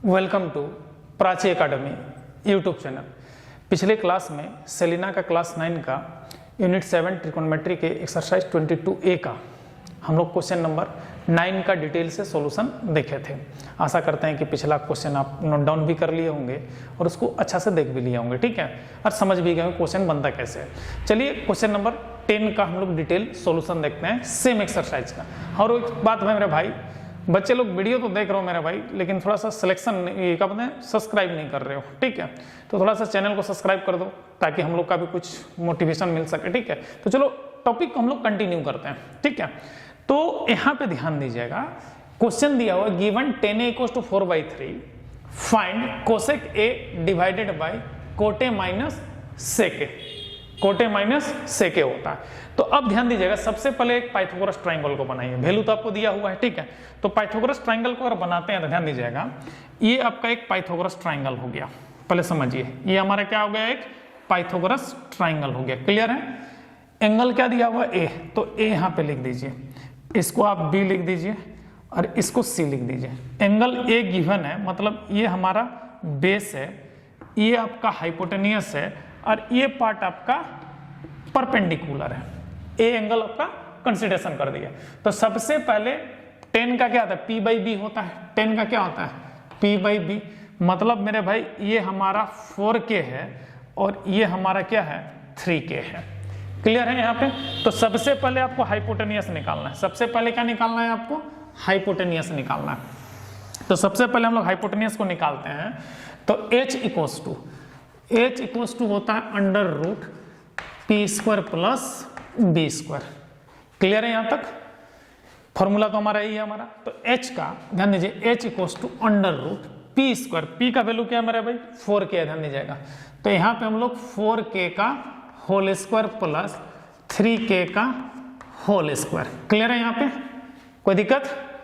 Welcome to Prachi academy YouTube channel. पिछले class में Selina का क्लास 9 का यूनिट 7 ट्रिकोनोमेट्री के एक्सरसाइज 22A का हम लोग क्वेश्चन नंबर 9 का डिटेल से सॉल्यूशन देखे थे। आशा करते हैं कि पिछला क्वेश्चन आप नोट डाउन भी कर लिए होंगे और उसको अच्छा से देख भी लिए होंगे, ठीक है, और समझ भी गए क्वेश्चन बनता कैसे है। चलिए क्वेश्चन नंबर 10 का हम लोग डिटेल सॉल्यूशन देखते हैं सेम एक्सरसाइज का। और एक बात है मेरे भाई, बच्चे लोग वीडियो तो देख रहे हो मेरे भाई, लेकिन थोड़ा सा सिलेक्शन क्या बोलते हैं, सब्सक्राइब नहीं कर रहे हो, ठीक है, तो थोड़ा सा चैनल को सब्सक्राइब कर दो ताकि हम लोग का भी कुछ मोटिवेशन मिल सके, ठीक है। तो चलो टॉपिक को हम लोग कंटिन्यू करते हैं, ठीक है। तो यहाँ पे ध्यान दीजिएगा, क्वेश्चन दिया हुआ given 10a = 4/3 find cosec a divided by कोटे माइनस सेक ए। कोटे माइनस सेक ए होता है। तो अब ध्यान दीजिएगा, सबसे पहले एक पाइथागोरस ट्रायंगल को बनाइए। वैल्यू तो आपको दिया हुआ है, ठीक है। तो पाइथागोरस ट्रायंगल को अगर बनाते हैं तो ध्यान दीजिएगा, ये आपका एक पाइथागोरस ट्रायंगल हो गया। पहले समझिए, ये हमारा क्या हो गया, एक पाइथागोरस ट्रायंगल हो गया। क्लियर है। एंगल क्या दिया हुआ, ए, तो ए यहाँ पे लिख दीजिए, इसको आप बी लिख दीजिए और इसको सी लिख दीजिए। एंगल ए गिवन है, मतलब ये हमारा बेस है, ये आपका हाइपोटेनियस है और ये पार्ट आपका परपेंडिकुलर है। ए एंगल आपका कंसीडरेशन कर दिया। तो सबसे पहले 10 का क्या होता है, P/B होता है। 10 का क्या होता है, P/B, मतलब मेरे भाई ये हमारा 4K है और ये हमारा क्या है, 3K है। क्लियर है यहाँ पे। तो सबसे पहले आपको हाइपोटेनियस निकालना है। सबसे पहले क्या निकालना है आपको, हाइपोटेनियस निकालना है। तो सबसे पहले हम लोग हाइपोटेनियस को निकालते हैं। तो H इक्वल्स टू होता है √P² + B²। क्लियर है यहाँ तक, फॉर्मूला तो हमारा यही है हमारा। तो H का ध्यान दीजिए, H equals to √P²। P का वैल्यू क्या है मेरा भाई, 4K है, ध्यान दीजिएगा। तो यहाँ पे हम लोग 4K का होल स्क्वायर प्लस 3K का होल स्क्वायर। क्लियर है यहाँ पे, कोई दिक्कत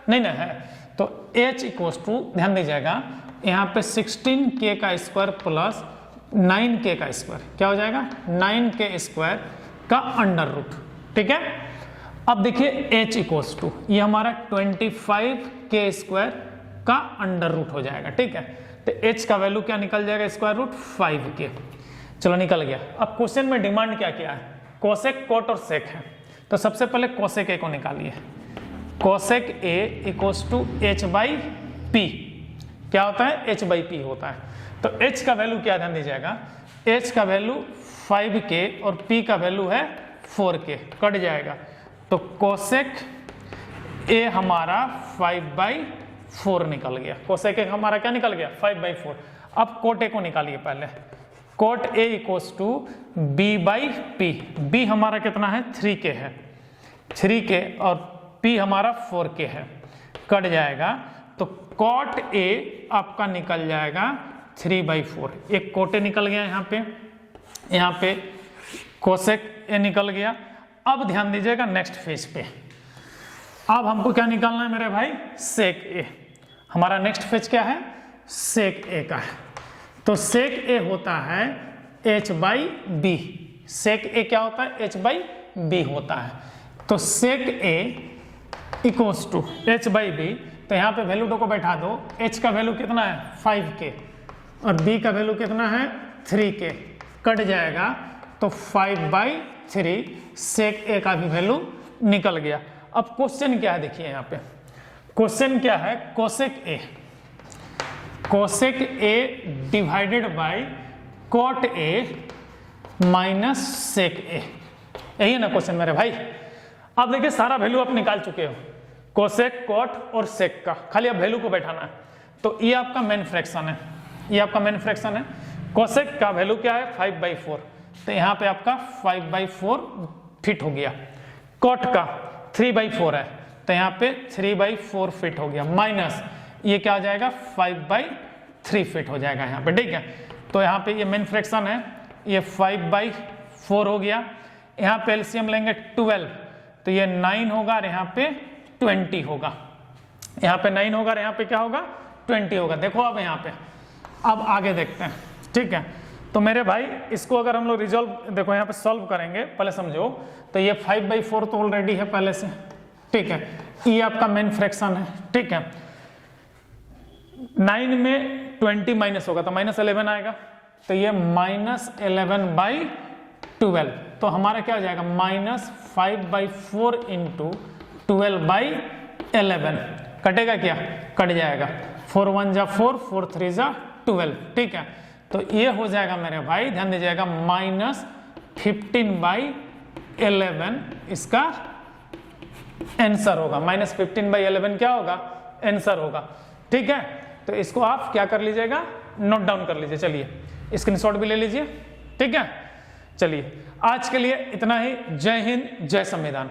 नहीं ना है। तो H इक्वल्स टू ध्यान दीजिएगा, यहाँ पे 16K का स्क्वायर प्लस 9K का स्क्वायर, क्या हो जाएगा, 9K² का √, ठीक है। अब देखिए H इक्वल्स टू, ये हमारा 25K² का √, हो जाएगा, ठीक है। तो H का वैल्यू क्या निकल जाएगा, √5K। चलो निकल गया। अब क्वेश्चन में डिमांड क्या किया है, कोसेक, कोट और सेक है। तो सबसे पहले कोसेक ए को निकालिए। Cosec A equals to H/P। क्या होता है, H/P होता है। तो H का वैल्यू क्या, ध्यान दीजिएगा, H का वैल्यू 5K और P का वैल्यू है 4K, कट जाएगा। तो कोसेक ए हमारा 5/4 निकल गया। कोसेक ए हमारा क्या निकल गया, 5/4। अब कोट ए को निकालिए पहले। Cot A equals to B/P। B हमारा कितना है, 3K है, 3K और P हमारा 4K है, कट जाएगा। तो कोट ए आपका निकल जाएगा 3/4। एक कोट ए निकल गया यहाँ पे कोसेक ए निकल गया। अब ध्यान दीजिएगा नेक्स्ट फेज पे, अब हमको क्या निकालना है मेरे भाई, सेक ए। हमारा नेक्स्ट फेज क्या है, सेक ए का है। तो सेक ए होता है H/B। सेक ए क्या होता है, H/B होता है। तो सेक ए इक्वल्स टू H/B। तो यहाँ पे वैल्यू को बैठा दो। H का वैल्यू कितना है, 5K और B का वैल्यू कितना है, 3K, कट जाएगा। तो 5/3 सेक ए का भी वैल्यू निकल गया। अब क्वेश्चन क्या है, देखिए यहाँ पे क्वेश्चन क्या है, cosec A divided by cot A minus sec A, यही है ना क्वेश्चन मेरे भाई। अब देखिए सारा वैल्यू आप निकाल चुके हो, कोसेक, कोट और सेक का, खाली अब वैल्यू को बैठाना है। तो ये आपका मेन फ्रैक्शन है, ये आपका मेन फ्रैक्शन है। कोसेक का वैल्यू क्या है, 5/4। तो यहाँ पे आपका 5/4 फिट हो गया। कोट का 3/4 है, तो यहाँ पे 3/4 फिट हो गया, माइनस ये क्या हो जाएगा, 5/3 फिट हो जाएगा यहाँ पे, ठीक है। तो यहाँ पे ये मेन फ्रैक्शन है, ये 5/4 हो गया। यहाँ पे एलसीएम लेंगे 12, तो ये 9 होगा और यहाँ पे 20 होगा। यहाँ पे 9 होगा और यहाँ पे क्या होगा, 20 होगा। देखो अब यहाँ पे, अब आगे देखते हैं, ठीक है। तो मेरे भाई इसको अगर हम लोग रिजॉल्व, देखो यहाँ पे सॉल्व करेंगे, पहले समझो। तो ये 5/4 तो ऑलरेडी है पहले से, ठीक है। ये आपका मेन फ्रैक्शन है, ठीक है। 9 में 20 माइनस होगा तो -11 आएगा, तो ये -11/12, तो हमारा क्या हो जाएगा -5/4 इंटू 12/11, कटेगा क्या, कट जाएगा, 4 1 जा 4, 4 3 जा 12, ठीक है। तो ये हो जाएगा मेरे भाई, ध्यान दीजिएगा -15/11 इसका आंसर होगा, -15/11 क्या होगा, आंसर होगा, ठीक है। तो इसको आप क्या कर लीजिएगा, नोट डाउन कर लीजिए, चलिए स्क्रीनशॉट भी ले लीजिए, ठीक है। चलिए आज के लिए इतना ही, जय हिंद जय संविधान।